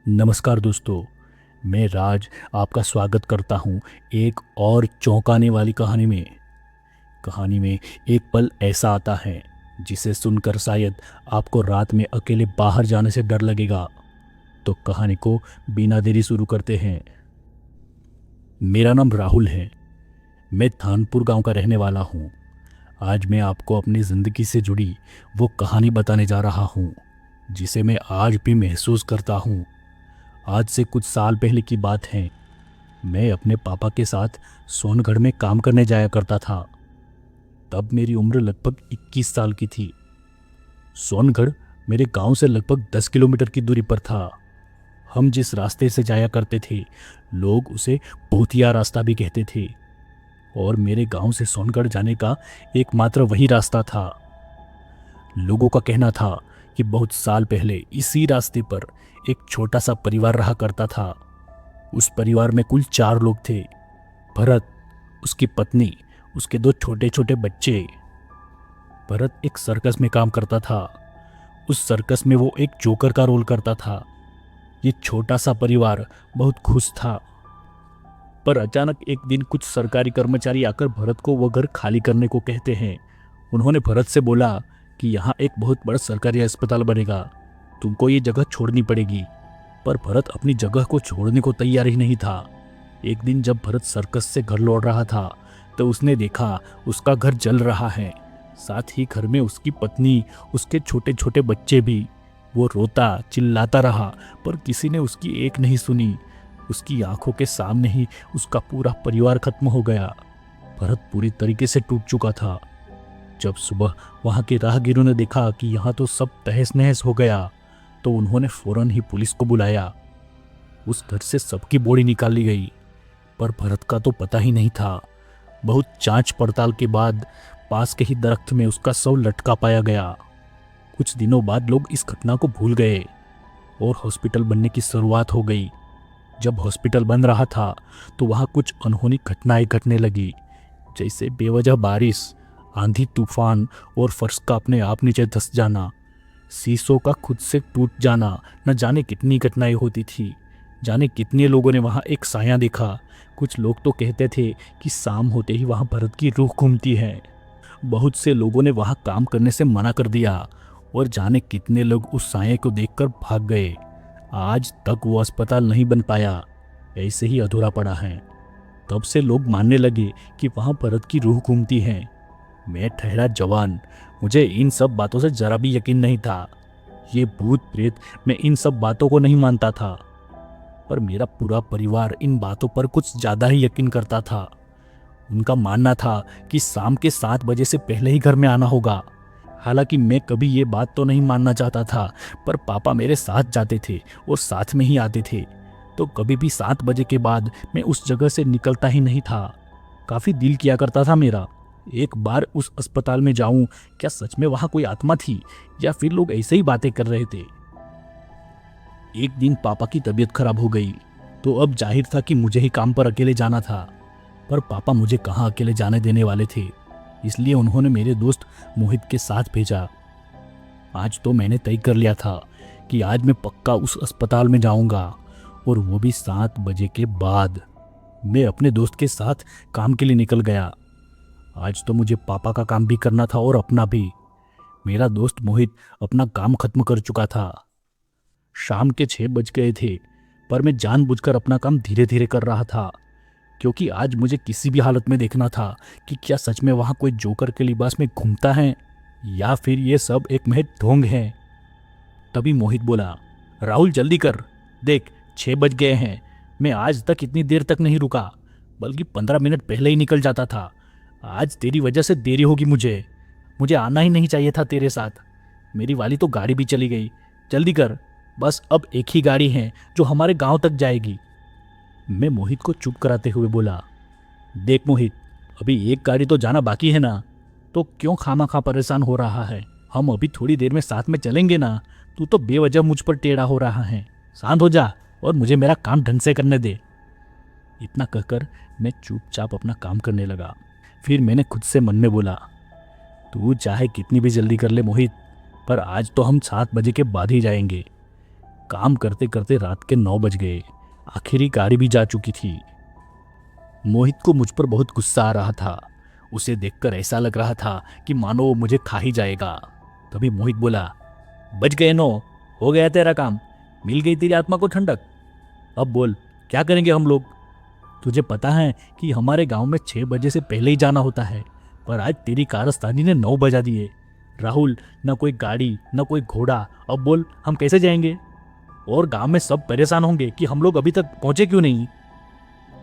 नमस्कार दोस्तों। मैं राज आपका स्वागत करता हूं एक और चौंकाने वाली कहानी में एक पल ऐसा आता है जिसे सुनकर शायद आपको रात में अकेले बाहर जाने से डर लगेगा। तो कहानी को बिना देरी शुरू करते हैं। मेरा नाम राहुल है। मैं थानपुर गांव का रहने वाला हूं। आज मैं आपको अपनी ज़िंदगी से जुड़ी वो कहानी बताने जा रहा हूं जिसे मैं आज भी महसूस करता हूं। आज से कुछ साल पहले की बात है। मैं अपने पापा के साथ सोनगढ़ में काम करने जाया करता था। तब मेरी उम्र लगभग 21 साल की थी। सोनगढ़ मेरे गांव से लगभग 10 किलोमीटर की दूरी पर था। हम जिस रास्ते से जाया करते थे लोग उसे भूतिया रास्ता भी कहते थे और मेरे गांव से सोनगढ़ जाने का एकमात्र वही रास्ता था। लोगों का कहना था कि बहुत साल पहले इसी रास्ते पर एक छोटा सा परिवार रहा करता था। उस परिवार में कुल 4 लोग थे। भरत, उसकी पत्नी, उसके 2 छोटे छोटे बच्चे। भरत एक सर्कस में काम करता था। उस सर्कस में वो एक जोकर का रोल करता था। ये छोटा सा परिवार बहुत खुश था। पर अचानक एक दिन कुछ सरकारी कर्मचारी आकर भरत को वो घर खाली करने को कहते हैं। उन्होंने भरत से बोला कि यहाँ एक बहुत बड़ा सरकारी अस्पताल बनेगा, तुमको ये जगह छोड़नी पड़ेगी। पर भरत अपनी जगह को छोड़ने को तैयार ही नहीं था। एक दिन जब भरत सर्कस से घर लौट रहा था तो उसने देखा उसका घर जल रहा है। साथ ही घर में उसकी पत्नी, उसके छोटे छोटे बच्चे भी। वो रोता चिल्लाता रहा पर किसी ने उसकी एक नहीं सुनी। उसकी आंखों के सामने ही उसका पूरा परिवार खत्म हो गया। भरत पूरी तरीके से टूट चुका था। जब सुबह वहां के राहगीरों ने देखा कि यहाँ तो सब तहस नहस हो गया तो उन्होंने फौरन ही पुलिस को बुलाया। उस घर से सबकी बॉडी निकाल ली गई पर भरत का तो पता ही नहीं था। बहुत जांच पड़ताल के बाद पास के ही दरख्त में उसका शव लटका पाया गया। कुछ दिनों बाद लोग इस घटना को भूल गए और हॉस्पिटल बनने की शुरुआत हो गई। जब हॉस्पिटल बन रहा था तो वहाँ कुछ अनहोनी घटनाएं घटने लगी, जैसे बेवजह बारिश, आंधी तूफान और फर्श का अपने आप नीचे धंस जाना, शीशों का खुद से टूट जाना। न जाने कितनी घटनाएं होती थी। जाने कितने लोगों ने वहाँ एक साया देखा। कुछ लोग तो कहते थे कि शाम होते ही वहाँ भरत की रूह घूमती है। बहुत से लोगों ने वहाँ काम करने से मना कर दिया और जाने कितने लोग उस साये को देखकर भाग गए। आज तक वो अस्पताल नहीं बन पाया, ऐसे ही अधूरा पड़ा है। तब से लोग मानने लगे कि वहाँ भरत की रूह घूमती है। मैं ठहरा जवान, मुझे इन सब बातों से जरा भी यकीन नहीं था। ये भूत प्रेत, मैं इन सब बातों को नहीं मानता था। पर मेरा पूरा परिवार इन बातों पर कुछ ज़्यादा ही यकीन करता था। उनका मानना था कि शाम के 7 बजे से पहले ही घर में आना होगा। हालांकि मैं कभी ये बात तो नहीं मानना चाहता था, पर पापा मेरे साथ जाते थे और साथ में ही आते थे। तो कभी भी 7 बजे के बाद मैं उस जगह से निकलता ही नहीं था। काफ़ी दिल किया करता था मेरा, एक बार उस अस्पताल में जाऊं। क्या सच में वहां कोई आत्मा थी या फिर लोग ऐसे ही बातें कर रहे थे। एक दिन पापा की तबीयत खराब हो गई तो अब जाहिर था कि मुझे ही काम पर अकेले जाना था। पर पापा मुझे कहाँ अकेले जाने देने वाले थे, इसलिए उन्होंने मेरे दोस्त मोहित के साथ भेजा। आज तो मैंने तय कर लिया था कि आज मैं पक्का उस अस्पताल में जाऊंगा, और वो भी 7 बजे के बाद। मैं अपने दोस्त के साथ काम के लिए निकल गया। आज तो मुझे पापा का काम भी करना था और अपना भी। मेरा दोस्त मोहित अपना काम खत्म कर चुका था। शाम के 6 बज गए थे, पर मैं जानबूझकर अपना काम धीरे धीरे कर रहा था, क्योंकि आज मुझे किसी भी हालत में देखना था कि क्या सच में वहां कोई जोकर के लिबास में घूमता है या फिर ये सब एक महज ढोंग है। तभी मोहित बोला, राहुल जल्दी कर, देख 6 बज गए हैं। मैं आज तक इतनी देर तक नहीं रुका, बल्कि 15 मिनट पहले ही निकल जाता था। आज तेरी वजह से देरी होगी। मुझे आना ही नहीं चाहिए था तेरे साथ। मेरी वाली तो गाड़ी भी चली गई। जल्दी कर, बस अब एक ही गाड़ी है जो हमारे गांव तक जाएगी। मैं मोहित को चुप कराते हुए बोला, देख मोहित, अभी एक गाड़ी तो जाना बाकी है ना, तो क्यों खामा परेशान हो रहा है। हम अभी थोड़ी देर में साथ में चलेंगे ना। तू तो बेवजह मुझ पर टेढ़ा हो रहा है। शांत हो जा और मुझे मेरा काम ढंग से करने दे। इतना कहकर मैं चुपचाप अपना काम करने लगा। फिर मैंने खुद से मन में बोला, तू चाहे कितनी भी जल्दी कर ले मोहित, पर आज तो हम 7 बजे के बाद ही जाएंगे। काम करते करते रात के 9 बज गए। आखिरी गाड़ी भी जा चुकी थी। मोहित को मुझ पर बहुत गुस्सा आ रहा था। उसे देखकर ऐसा लग रहा था कि मानो वो मुझे खा ही जाएगा। तभी मोहित बोला, बज गए 9, हो गया तेरा काम, मिल गई तेरी आत्मा को ठंडक। अब बोल, क्या करेंगे हम लोग? तुझे पता है कि हमारे गांव में 6 बजे से पहले ही जाना होता है, पर आज तेरी कारस्तानी ने 9 बजा दिए। राहुल, न कोई गाड़ी न कोई घोड़ा, अब बोल हम कैसे जाएंगे? और गांव में सब परेशान होंगे कि हम लोग अभी तक पहुंचे क्यों नहीं।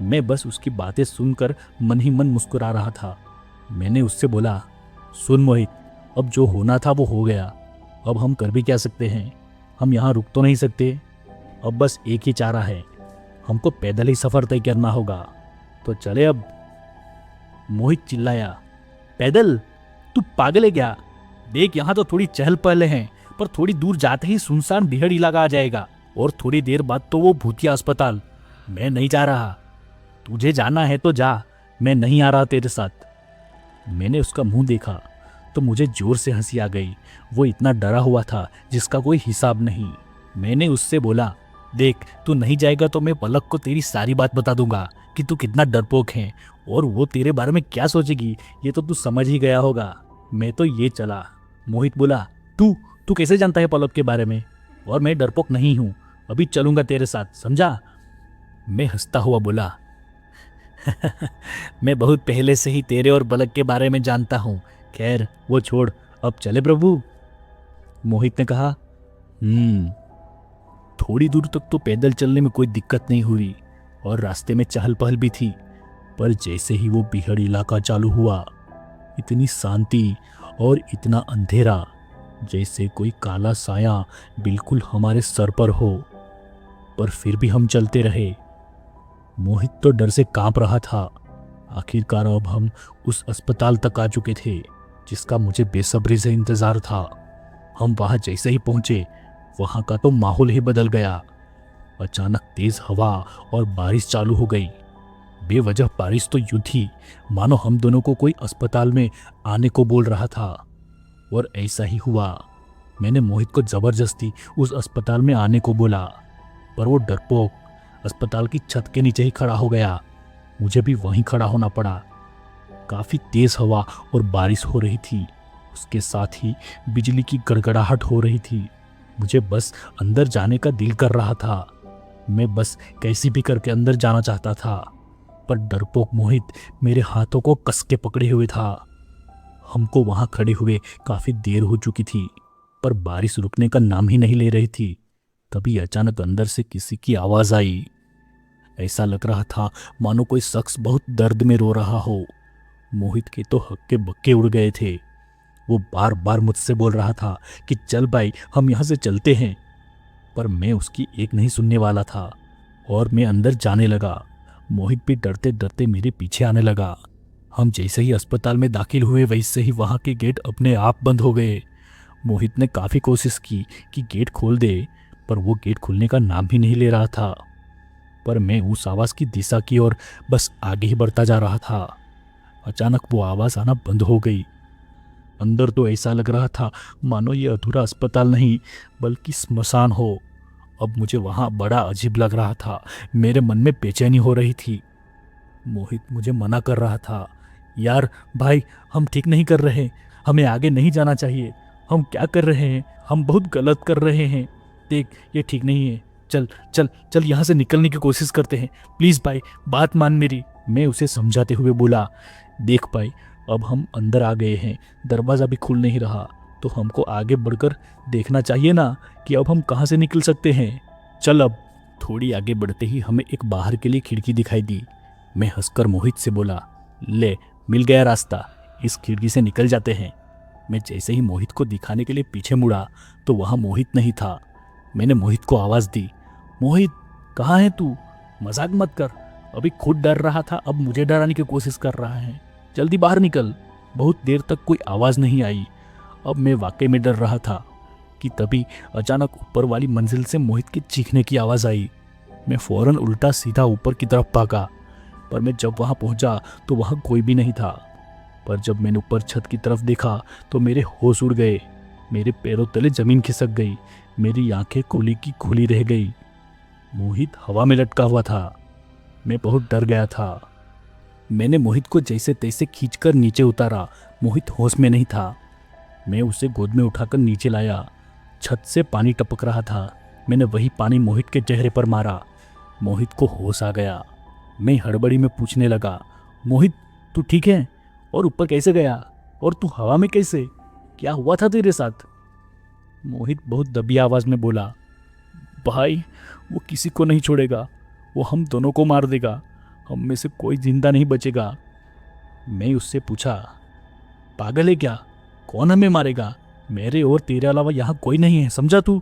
मैं बस उसकी बातें सुनकर मन ही मन मुस्कुरा रहा था। मैंने उससे बोला, सुन मोहित, अब जो होना था वो हो गया। अब हम कर भी क्या सकते हैं? हम यहाँ रुक तो नहीं सकते। अब बस एक ही चारा है, हमको पैदल ही सफ़र तय करना होगा। तो चले अब। मोहित चिल्लाया, पैदल? तू पागल है क्या? देख, यहाँ तो थोड़ी चहल पहल है, पर थोड़ी दूर जाते ही सुनसान बिहड़ इलाका आ जाएगा, और थोड़ी देर बाद तो वो भूतिया अस्पताल। मैं नहीं जा रहा। तुझे जाना है तो जा, मैं नहीं आ रहा तेरे साथ। मैंने उसका मुंह देखा तो मुझे जोर से हंसी आ गई। वो इतना डरा हुआ था जिसका कोई हिसाब नहीं। मैंने उससे बोला, देख, तू नहीं जाएगा तो मैं पलक को तेरी सारी बात बता दूंगा कि तू कितना डरपोक है, और वो तेरे बारे में क्या सोचेगी ये तो तू समझ ही गया होगा। मैं तो ये चला। मोहित बोला, तू तू कैसे जानता है पलक के बारे में? और मैं डरपोक नहीं हूँ, अभी चलूंगा तेरे साथ, समझा? मैं हंसता हुआ बोला, मैं बहुत पहले से ही तेरे और पलक के बारे में जानता हूँ। खैर वो छोड़, अब चले प्रभु। मोहित ने कहा, थोड़ी दूर तक तो पैदल चलने में कोई दिक्कत नहीं हुई और रास्ते में चहल पहल भी थी, पर जैसे ही वो बिहड़ इलाका चालू हुआ, इतनी शांति और इतना अंधेरा, जैसे कोई काला साया बिल्कुल हमारे सर पर हो। पर फिर भी हम चलते रहे। मोहित तो डर से कांप रहा था। आखिरकार अब हम उस अस्पताल तक आ चुके थे जिसका मुझे बेसब्री से इंतजार था। हम वहां जैसे ही पहुंचे, वहां का तो माहौल ही बदल गया। अचानक तेज हवा और बारिश चालू हो गई। बेवजह बारिश तो यूं थी मानो हम दोनों को कोई अस्पताल में आने को बोल रहा था। और ऐसा ही हुआ। मैंने मोहित को जबरदस्ती उस अस्पताल में आने को बोला, पर वो डरपोक अस्पताल की छत के नीचे ही खड़ा हो गया। मुझे भी वहीं खड़ा होना पड़ा। काफी तेज हवा और बारिश हो रही थी, उसके साथ ही बिजली की गड़गड़ाहट हो रही थी। मुझे बस अंदर जाने का दिल कर रहा था। मैं बस कैसी भी करके अंदर जाना चाहता था, पर डरपोक मोहित मेरे हाथों को कस के पकड़े हुए था। हमको वहां खड़े हुए काफी देर हो चुकी थी, पर बारिश रुकने का नाम ही नहीं ले रही थी। तभी अचानक अंदर से किसी की आवाज आई। ऐसा लग रहा था मानो कोई शख्स बहुत दर्द में रो रहा हो। मोहित के तो हक्के बक्के उड़ गए थे। वो बार बार मुझसे बोल रहा था कि चल भाई, हम यहाँ से चलते हैं, पर मैं उसकी एक नहीं सुनने वाला था और मैं अंदर जाने लगा। मोहित भी डरते डरते मेरे पीछे आने लगा। हम जैसे ही अस्पताल में दाखिल हुए, वैसे ही वहाँ के गेट अपने आप बंद हो गए। मोहित ने काफ़ी कोशिश की कि गेट खोल दे, पर वो गेट खुलने का नाम ही नहीं ले रहा था। पर मैं उस आवाज़ की दिशा की ओर बस आगे ही बढ़ता जा रहा था। अचानक वो आवाज़ आना बंद हो गई। अंदर तो ऐसा लग रहा था मानो ये अधूरा अस्पताल नहीं बल्कि स्मशान हो। अब मुझे वहाँ बड़ा अजीब लग रहा था। मेरे मन में बेचैनी हो रही थी। मोहित मुझे मना कर रहा था, यार भाई, हम ठीक नहीं कर रहे, हमें आगे नहीं जाना चाहिए। हम क्या कर रहे हैं? हम बहुत गलत कर रहे हैं। देख, ये ठीक नहीं है। चल चल चल, यहाँ से निकलने की कोशिश करते हैं। प्लीज़ भाई, बात मान मेरी। मैं उसे समझाते हुए बोला, देख भाई, अब हम अंदर आ गए हैं, दरवाज़ा भी खुल नहीं रहा, तो हमको आगे बढ़कर देखना चाहिए ना कि अब हम कहाँ से निकल सकते हैं। चल अब। थोड़ी आगे बढ़ते ही हमें एक बाहर के लिए खिड़की दिखाई दी। मैं हंसकर मोहित से बोला, ले, मिल गया रास्ता, इस खिड़की से निकल जाते हैं। मैं जैसे ही मोहित को दिखाने के लिए पीछे मुड़ा तो वहाँ मोहित नहीं था। मैंने मोहित को आवाज़ दी, मोहित कहाँ है तू? मजाक मत कर। अभी खुद डर रहा था, अब मुझे डराने की कोशिश कर रहा है। जल्दी बाहर निकल। बहुत देर तक कोई आवाज़ नहीं आई। अब मैं वाकई में डर रहा था कि तभी अचानक ऊपर वाली मंजिल से मोहित के चीखने की आवाज़ आई। मैं फौरन उल्टा सीधा ऊपर की तरफ भागा, पर मैं जब वहाँ पहुँचा तो वहाँ कोई भी नहीं था। पर जब मैंने ऊपर छत की तरफ देखा तो मेरे होश उड़ गए। मेरे पैरों तले ज़मीन खिसक गई। मेरी आंखें खुली की खुली रह गई। मोहित हवा में लटका हुआ था। मैं बहुत डर गया था। मैंने मोहित को जैसे तैसे खींचकर नीचे उतारा। मोहित होश में नहीं था। मैं उसे गोद में उठाकर नीचे लाया। छत से पानी टपक रहा था। मैंने वही पानी मोहित के चेहरे पर मारा। मोहित को होश आ गया। मैं हड़बड़ी में पूछने लगा, मोहित तू ठीक है? और ऊपर कैसे गया? और तू हवा में कैसे? क्या हुआ था तेरे साथ? मोहित बहुत दबी आवाज में बोला, भाई वो किसी को नहीं छोड़ेगा। वो हम दोनों को मार देगा। हम में से कोई जिंदा नहीं बचेगा। मैं उससे पूछा, पागल है क्या? कौन हमें मारेगा? मेरे और तेरे अलावा यहाँ कोई नहीं है, समझा तू?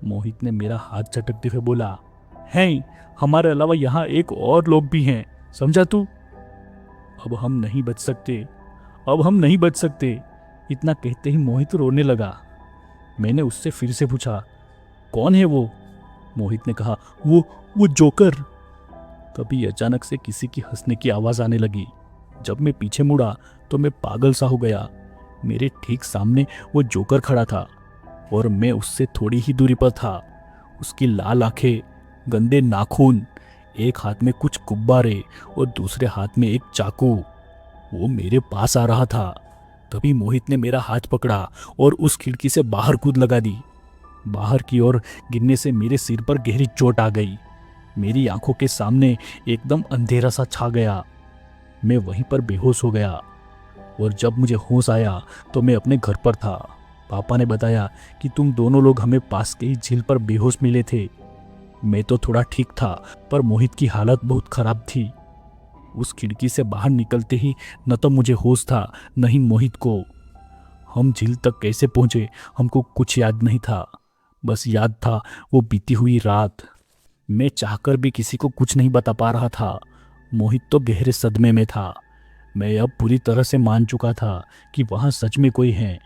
मोहित ने मेरा हाथ झटकते हुए बोला, हैं, हमारे अलावा यहाँ एक और लोग भी हैं, समझा तू? अब हम नहीं बच सकते। अब हम नहीं बच सकते। इतना कहते ही मोहित रोने लगा। मैंने उससे फिर से पूछा, कौन है वो? मोहित ने कहा, वो जोकर। तभी अचानक से किसी की हंसने की आवाज आने लगी। जब मैं पीछे मुड़ा तो मैं पागल सा हो गया। मेरे ठीक सामने वो जोकर खड़ा था और मैं उससे थोड़ी ही दूरी पर था। उसकी लाल आंखें, गंदे नाखून, एक हाथ में कुछ गुब्बारे और दूसरे हाथ में एक चाकू। वो मेरे पास आ रहा था। तभी मोहित ने मेरा हाथ पकड़ा और उस खिड़की से बाहर कूद लगा दी। बाहर की ओर गिरने से मेरे सिर पर गहरी चोट आ गई। मेरी आंखों के सामने एकदम अंधेरा सा छा गया। मैं वहीं पर बेहोश हो गया और जब मुझे होश आया तो मैं अपने घर पर था। पापा ने बताया कि तुम दोनों लोग हमें पास के ही झील पर बेहोश मिले थे। मैं तो थोड़ा ठीक था, पर मोहित की हालत बहुत खराब थी। उस खिड़की से बाहर निकलते ही न तो मुझे होश था, न ही मोहित को। हम झील तक कैसे पहुंचे हमको कुछ याद नहीं था। बस याद था वो बीती हुई रात। मैं चाहकर भी किसी को कुछ नहीं बता पा रहा था। मोहित तो गहरे सदमे में था। मैं अब पूरी तरह से मान चुका था कि वहाँ सच में कोई है।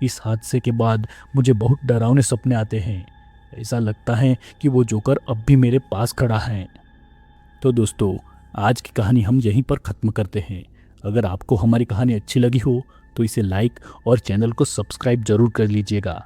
इस हादसे के बाद मुझे बहुत डरावने सपने आते हैं। ऐसा लगता है कि वो जोकर अब भी मेरे पास खड़ा है। तो दोस्तों, आज की कहानी हम यहीं पर ख़त्म करते हैं। अगर आपको हमारी कहानी अच्छी लगी हो तो इसे लाइक और चैनल को सब्सक्राइब जरूर कर लीजिएगा।